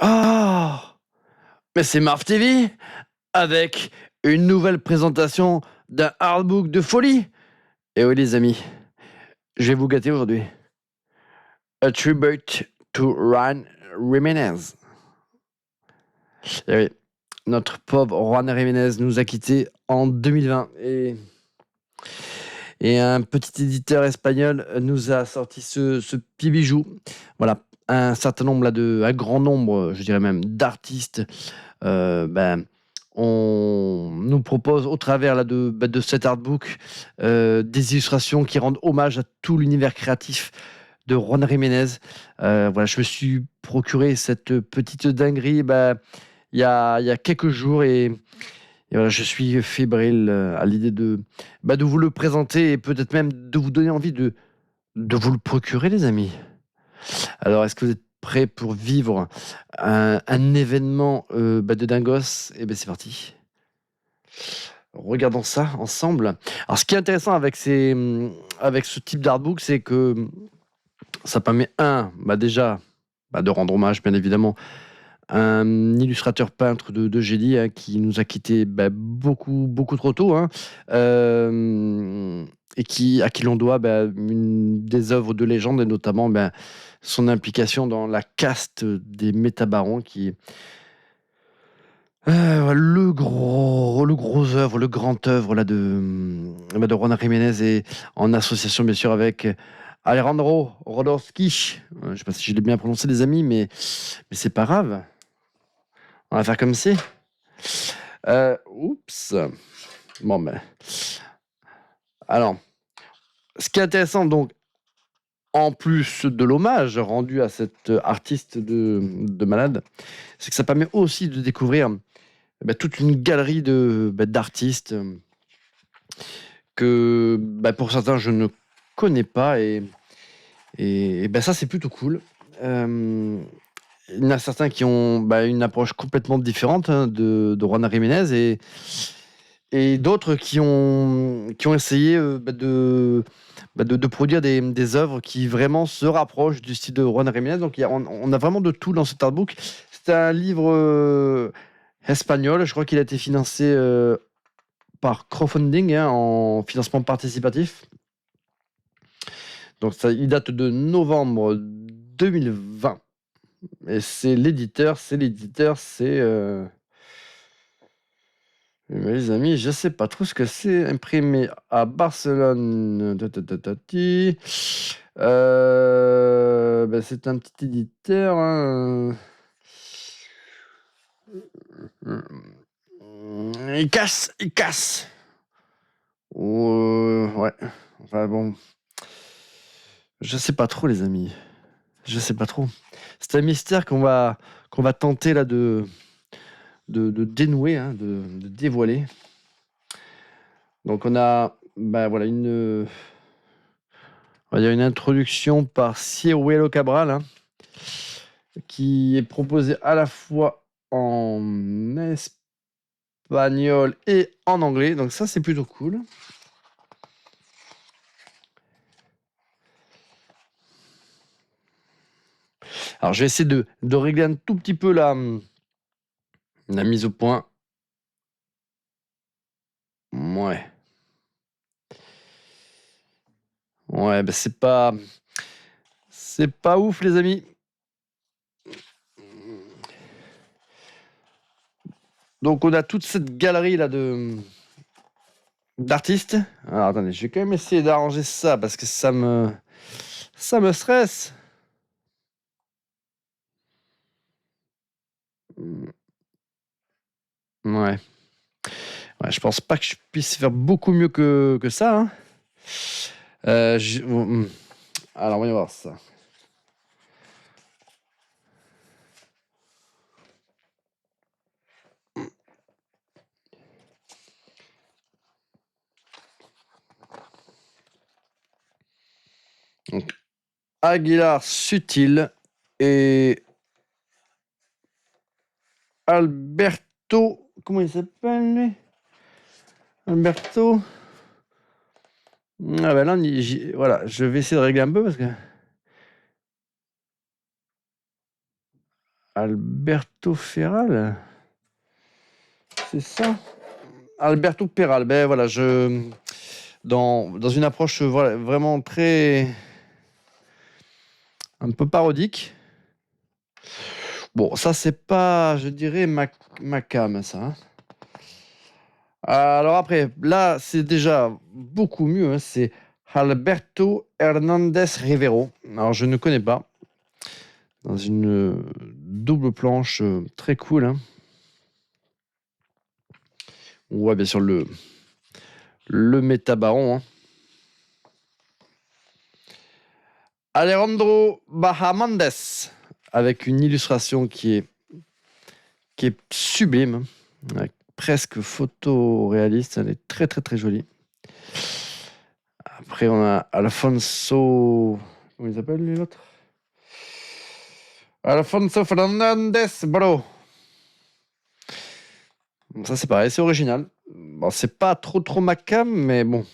Ah! Mais c'est Marv TV avec une nouvelle présentation d'un artbook de folie. Et oui les amis, je vais vous gâter aujourd'hui. A tribute to Juan Jiménez. Et oui, notre pauvre Juan Jiménez nous a quittés en 2020 et un petit éditeur espagnol nous a sorti ce petit bijou. Voilà, un certain nombre un grand nombre, je dirais même, d'artistes on nous propose au travers de cet artbook des illustrations qui rendent hommage à tout l'univers créatif de Juan Jiménez. Voilà, je me suis procuré cette petite dinguerie il y a quelques jours et voilà, je suis fébrile à l'idée de vous le présenter et peut-être même de vous donner envie de vous le procurer, les amis. Alors, est-ce que vous êtes prêts pour vivre un événement de dingos? Eh bien, c'est parti. Regardons ça ensemble. Alors, ce qui est intéressant avec ce type d'artbook, c'est que ça permet, déjà, de rendre hommage, bien évidemment, à un illustrateur peintre de génie qui nous a quittés beaucoup, beaucoup trop tôt, et à qui l'on doit des œuvres de légende, et notamment son implication dans la caste des métabarons le gros œuvre, le grand œuvre là de Juan Jiménez et en association bien sûr avec Alejandro Jodorowsky. Je sais pas si je l'ai bien prononcé les amis, mais c'est pas grave. On va faire comme si. Oups. Bon ben. Alors, ce qui est intéressant donc, en plus de l'hommage rendu à cet artiste de malade, c'est que ça permet aussi de découvrir toute une galerie d'artistes que pour certains je ne connais pas et ça c'est plutôt cool. Il y en a certains qui ont une approche complètement différente de Juan Jiménez et d'autres qui ont essayé de produire des œuvres qui vraiment se rapprochent du style de Juan Jiménez. Donc on a vraiment de tout dans cet artbook. C'est un livre espagnol, je crois qu'il a été financé par crowdfunding en financement participatif. Donc il date de novembre 2020. Et c'est l'éditeur. Les amis, je sais pas trop ce que c'est. Imprimé à Barcelone. C'est un petit éditeur. Il casse. Ouais. Enfin bon. Je sais pas trop, les amis. Je sais pas trop. C'est un mystère qu'on va tenter là de dénouer, de dévoiler. Donc on a voilà il y a une introduction par Ciruelo Cabral qui est proposée à la fois en espagnol et en anglais. Donc ça c'est plutôt cool. Alors je vais essayer de régler un tout petit peu la mise au point. Ouais. Ouais, c'est pas ouf les amis. Donc on a toute cette galerie là d'artistes. Alors attendez, je vais quand même essayer d'arranger ça parce que ça me stresse. Ouais. Ouais, je pense pas que je puisse faire beaucoup mieux que ça. Alors voyons voir ça. Donc, Aguilar Sutil et Alberto. Comment il s'appelle lui? Alberto. Ah ben là, voilà, je vais essayer de régler un peu parce que. Alberto Ferral? C'est ça? Alberto Peral. Ben voilà, dans une approche voilà, vraiment très un peu parodique. Bon, ça c'est pas, je dirais, ma came, ça, hein. Alors après, là, c'est déjà beaucoup mieux, hein, c'est Alberto Hernandez Rivero. Alors je ne connais pas. Dans une double planche très cool, hein. On voit bien sûr le métabaron, hein. Alejandro Bahamondes, avec une illustration qui est sublime, hein, presque photoréaliste. Elle est très très très jolie. Après, on a Alfonso. Comment il s'appelle lui l'autre? Alfonso Fernandez, bro. Ça c'est pareil, c'est original. Bon, c'est pas trop ma came, mais bon,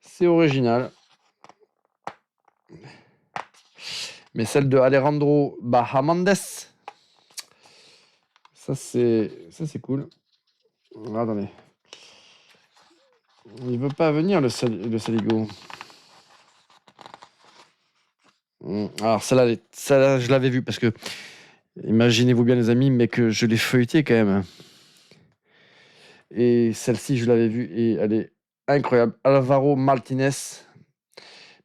c'est original. Mais celle de Alejandro Bahamondes, ça c'est cool. Attendez. Il veut pas venir le Saligo. Alors celle-là, je l'avais vue parce que imaginez-vous bien les amis, mais que je l'ai feuilletée quand même. Et celle-ci, je l'avais vue et elle est incroyable. Alvaro Martinez.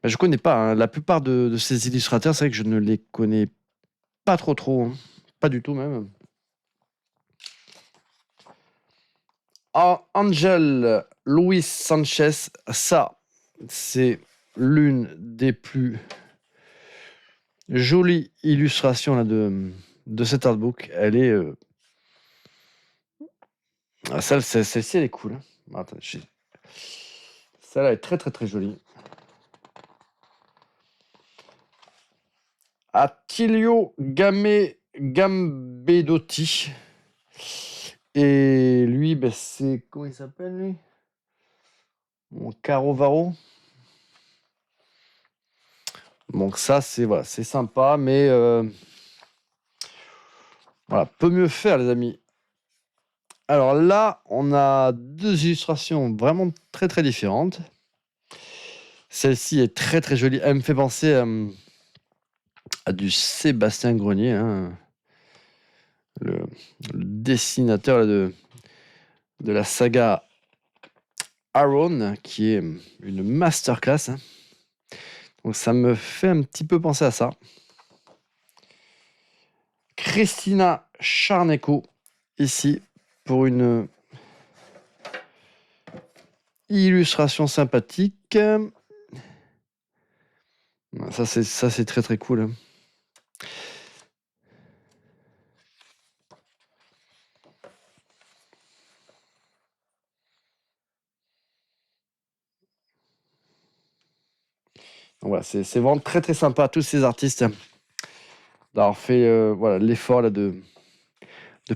Ben, je connais pas, hein. La plupart de ces illustrateurs, c'est vrai que je ne les connais pas trop, hein. Pas du tout même. Angel Luis Sanchez, ça, c'est l'une des plus jolies illustrations là, de cet artbook. Elle est. Celle-ci, elle est cool, hein. Attends, celle-là est très très très jolie. Attilio Gambedotti. Et lui, ben, c'est. Comment il s'appelle lui? Mon Carovaro. Donc ça, c'est voilà, c'est sympa, mais voilà, peut mieux faire, les amis. Alors là, on a deux illustrations vraiment très très différentes. Celle-ci est très très jolie. Elle me fait penser à du Sébastien Grenier, hein, le dessinateur là, de la saga Aaron, qui est une masterclass, hein. Donc ça me fait un petit peu penser à ça. Christina Charneco, ici, pour une illustration sympathique. Ça c'est très très cool, hein. Donc voilà, c'est vraiment très très sympa à tous ces artistes d'avoir fait voilà, l'effort là, de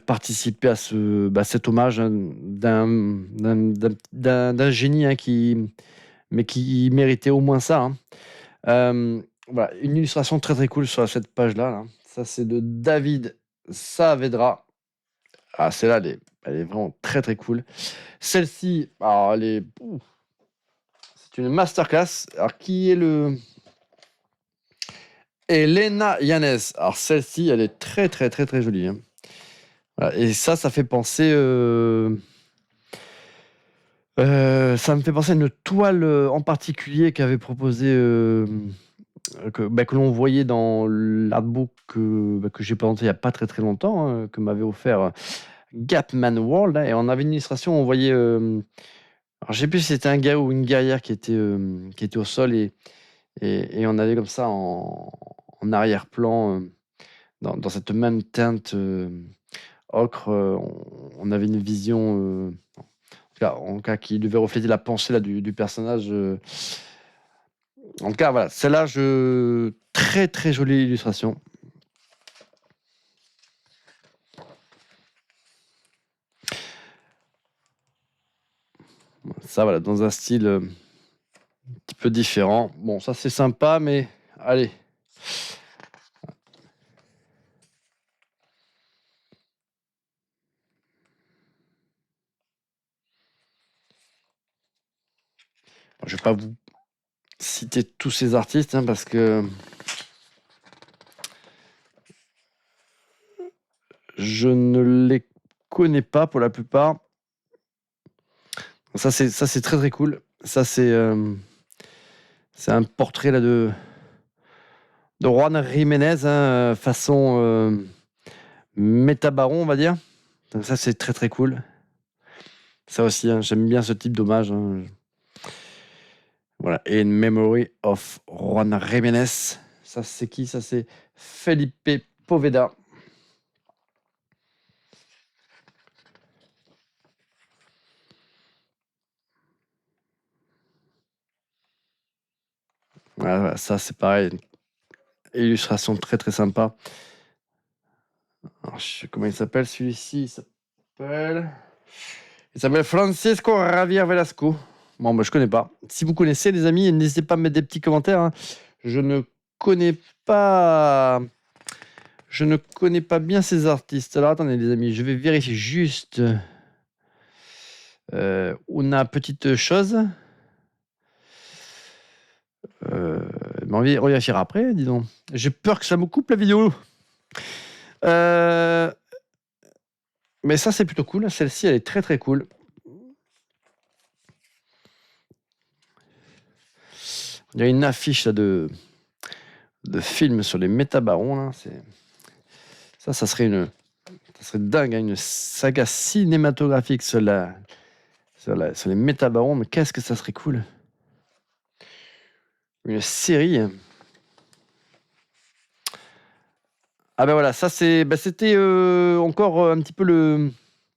participer à cet hommage, hein, d'un génie, hein, mais qui méritait au moins ça, hein. Voilà, une illustration très très cool sur cette page-là, là. Ça, c'est de David Saavedra. Ah, celle-là, elle est vraiment très très cool. Celle-ci, alors, c'est une masterclass. Alors, qui est le. Elena Yanez. Alors, celle-ci, elle est très très très très jolie, hein. Voilà, et ça fait penser. Ça me fait penser à une toile en particulier qu'avait proposé. Que l'on voyait dans l'artbook que j'ai présenté il n'y a pas très très longtemps, hein, que m'avait offert Gapman World, hein, et on avait une illustration, on voyait. Alors, je sais plus si c'était un gars ou une guerrière qui était au sol et on avait comme ça en arrière-plan, dans cette même teinte ocre, on avait une vision, en tout cas, qui devait refléter la pensée là, du personnage. En tout cas, voilà, celle-là, très très jolie illustration. Ça, voilà, dans un style un petit peu différent. Bon, ça c'est sympa, mais allez. Je vais pas vous citer tous ces artistes hein, parce que je ne les connais pas pour la plupart. Ça c'est très très cool. Ça c'est un portrait là de Juan Jiménez hein, façon métabaron on va dire. Donc ça c'est très très cool. Ça aussi hein, j'aime bien ce type d'hommage. Hein. Voilà. In Memory of Juan Jiménez. Ça c'est qui? Ça c'est Felipe Poveda. Voilà, ça c'est pareil. Illustration très très sympa. Alors, je sais comment il s'appelle celui-ci. Il s'appelle Francisco Javier Velasco. Bon, bah, je connais pas. Si vous connaissez, les amis, n'hésitez pas à me mettre des petits commentaires. Hein. Je ne connais pas. Je ne connais pas bien ces artistes. Alors attendez, les amis, je vais vérifier juste une petite chose. Mais on vérifiera après, dis donc. J'ai peur que ça me coupe la vidéo. Mais ça, c'est plutôt cool. Celle-ci, elle est très très cool. Il y a une affiche là, de film sur les métabarons. Là. Ça serait dingue, hein, une saga cinématographique sur les métabarons. Mais qu'est-ce que ça serait cool. Une série. Ah ben voilà, ça c'était encore un petit peu le...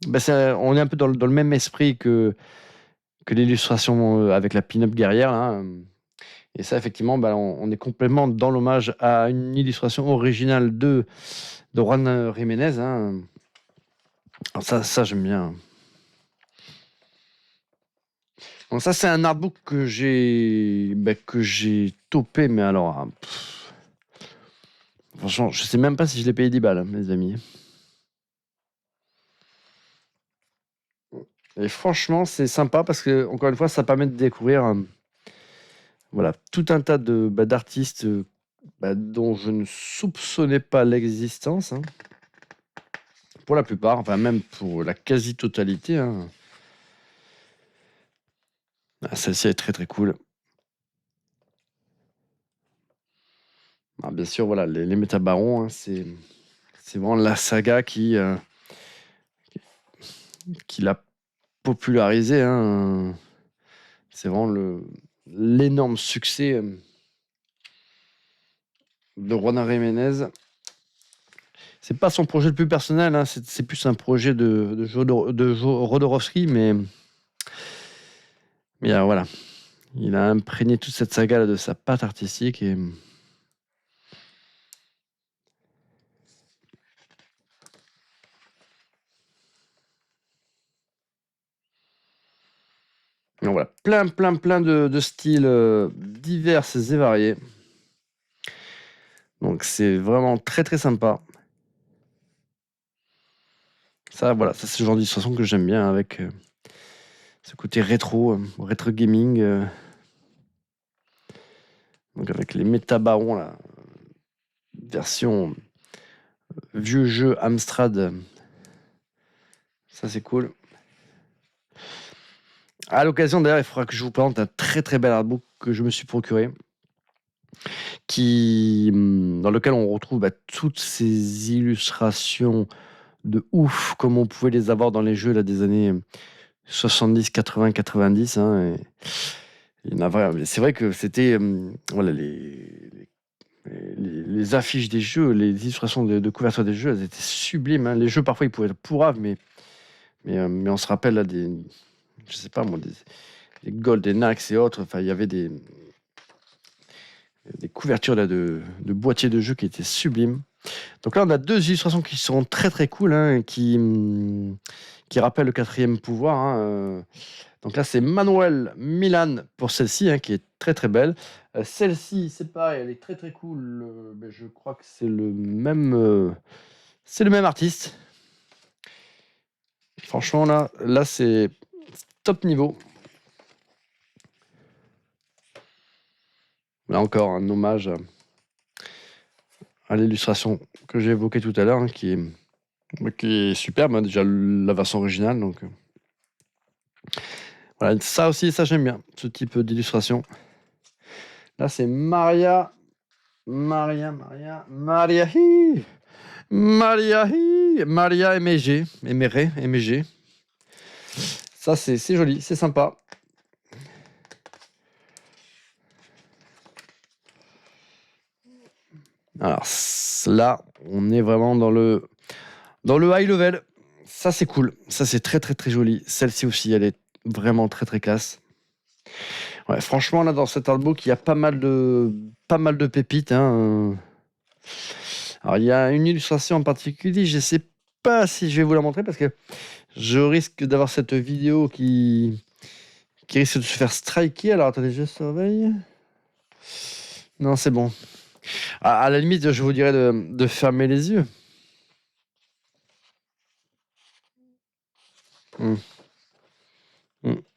on est un peu dans le même esprit que l'illustration avec la pin-up guerrière. Là. Et ça, effectivement, on est complètement dans l'hommage à une illustration originale de Juan Jiménez. Hein. Alors ça j'aime bien. Donc ça, c'est un artbook que j'ai topé, mais alors... franchement, je sais même pas si je l'ai payé 10 balles, mes amis. Et franchement, c'est sympa parce que, encore une fois, ça permet de découvrir voilà, tout un tas d'artistes dont je ne soupçonnais pas l'existence. Hein. Pour la plupart, enfin même pour la quasi-totalité. Hein. Ah, celle-ci est très très cool. Ah, bien sûr, voilà, les métabarons, hein, c'est vraiment la saga qui l'a popularisé. Hein. C'est vraiment l'énorme succès de Juan Jiménez. C'est pas son projet le plus personnel, hein, c'est plus un projet de Jodorowsky, mais voilà. Il a imprégné toute cette saga là, de sa patte artistique et donc voilà, plein de styles divers et variés. Donc c'est vraiment très très sympa. Ça voilà, ça c'est le genre d'illustration que j'aime bien avec ce côté rétro gaming. Donc avec les métabarons là, version vieux jeu Amstrad. Ça c'est cool. À l'occasion d'ailleurs, il faudra que je vous présente un très très bel artbook que je me suis procuré. Dans lequel on retrouve toutes ces illustrations de ouf comme on pouvait les avoir dans les jeux là, des années 70, 80, 90. Hein, c'est vrai que c'était voilà, les affiches des jeux, les illustrations de couverture des jeux, elles étaient sublimes. Hein. Les jeux parfois ils pouvaient être pourraves, mais on se rappelle là je sais pas moi, des Golden Axe et autres. Enfin, il y avait des couvertures là, de boîtiers de jeux qui étaient sublimes. Donc là, on a deux illustrations qui sont très très cool, hein, qui rappellent le quatrième pouvoir. Hein. Donc là, c'est Manuel Milan pour celle-ci, hein, qui est très très belle. Celle-ci, c'est pareil, elle est très très cool. Je crois que c'est le même artiste. Franchement, là c'est top niveau. Là encore, un hommage à l'illustration que j'ai évoquée tout à l'heure, hein, qui est superbe, hein, déjà la version originale. Donc, voilà, ça aussi, ça j'aime bien, ce type d'illustration. Là, c'est Maria Emege. Ça, c'est joli, c'est sympa. Alors là, on est vraiment dans le high level. Ça, c'est cool. Ça, c'est très, très, très joli. Celle-ci aussi, elle est vraiment très, très classe. Ouais, franchement, là, dans cet artbook, il y a pas mal de pépites, hein. Alors, il y a une illustration en particulier, je ne sais pas si je vais vous la montrer parce que je risque d'avoir cette vidéo qui risque de se faire striker. Alors, attendez, je surveille. Non, c'est bon. À la limite, je vous dirais de fermer les yeux.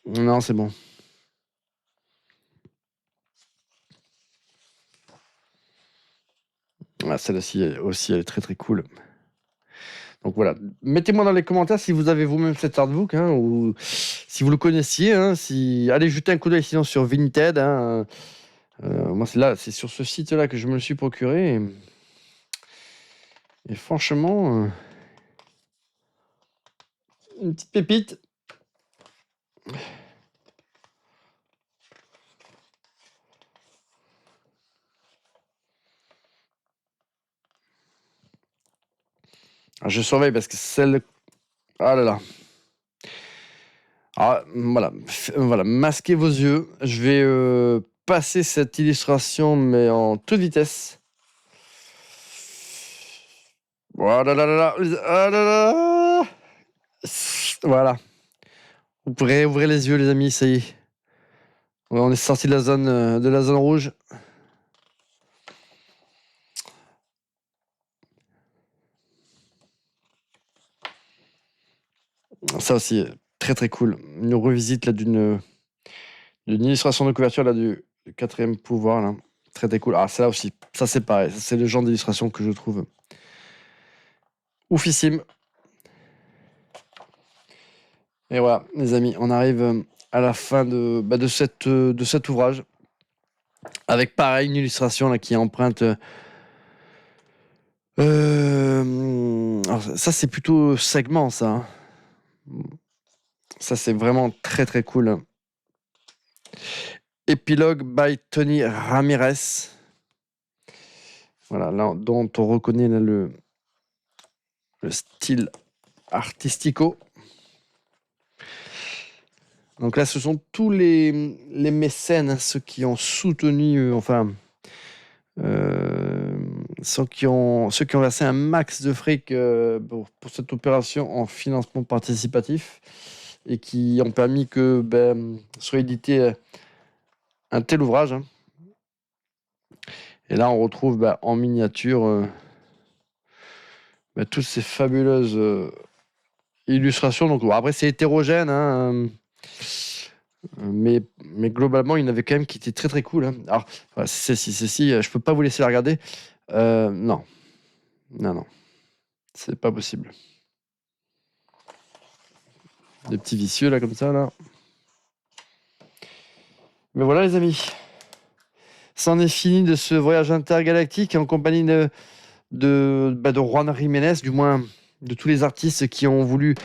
Non, c'est bon. Ah, celle-ci aussi, elle est très très cool. Donc voilà, mettez-moi dans les commentaires si vous avez vous-même cet artbook, hein, ou si vous le connaissiez. Hein, allez jeter un coup d'œil sinon sur Vinted. Hein, moi, c'est sur ce site-là que je me le suis procuré. Et franchement, une petite pépite. Je surveille parce que celle... Ah là là. Alors, voilà, masquez vos yeux. Je vais passer cette illustration, mais en toute vitesse. Voilà, là, là, là, ah là là. Voilà. Vous pourrez ouvrir les yeux, les amis, ça y est. Ouais, on est sorti de la zone rouge. Ça aussi, très très cool. Une revisite là d'une illustration de couverture là du quatrième pouvoir là. Très très cool. Ah, ça aussi, ça c'est pareil. Ça, c'est le genre d'illustration que je trouve oufissime. Et voilà, les amis, on arrive à la fin de cet ouvrage. Avec pareil, une illustration là, qui emprunte. Alors, ça, c'est plutôt segment, ça. Hein. Ça, c'est vraiment très très cool. Épilogue by Tony Ramirez. Voilà, là, dont on reconnaît là, le style artistico. Donc là, ce sont tous les mécènes, hein, ceux qui ont soutenu, ceux qui ont versé un max de fric pour cette opération en financement participatif et qui ont permis que soit édité un tel ouvrage. Hein. Et là, on retrouve en miniature toutes ces fabuleuses illustrations. Donc, après, c'est hétérogène, hein, mais globalement, il y en avait quand même qui étaient très très cool. Hein. Alors, voilà, celle-ci, je peux pas vous laisser la regarder. Non, c'est pas possible. Des petits vicieux là, comme ça, là. Mais voilà, les amis. C'en est fini de ce voyage intergalactique en compagnie de Juan Jiménez, du moins de tous les artistes qui ont voulu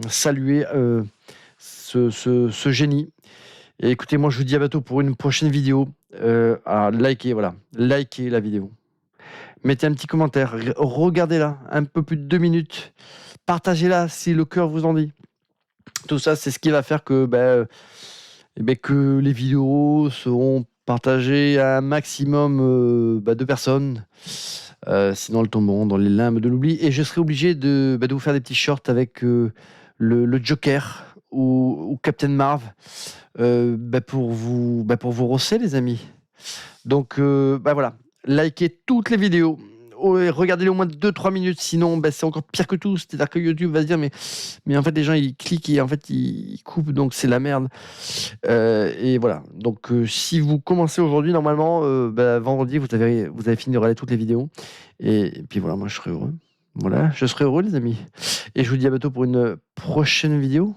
saluer ce génie. Et écoutez, moi je vous dis à bientôt pour une prochaine vidéo. Alors, likez la vidéo. Mettez un petit commentaire, regardez-la, un peu plus de 2 minutes. Partagez-la si le cœur vous en dit. Tout ça, c'est ce qui va faire que que les vidéos seront partagées à un maximum de personnes. Sinon, elles tomberont dans les limbes de l'oubli. Et je serai obligé de vous faire des petits shorts avec le Joker ou Captain Marv pour vous rosser, les amis. Donc, voilà. Likez toutes les vidéos. regardez-les au moins 2-3 minutes, sinon c'est encore pire que tout. C'est-à-dire que YouTube va se dire mais en fait les gens ils cliquent et en fait ils coupent, donc c'est la merde. Et voilà. Donc si vous commencez aujourd'hui, normalement, vendredi vous avez fini de regarder toutes les vidéos. Et puis voilà, moi je serai heureux. Voilà, je serai heureux les amis. Et je vous dis à bientôt pour une prochaine vidéo.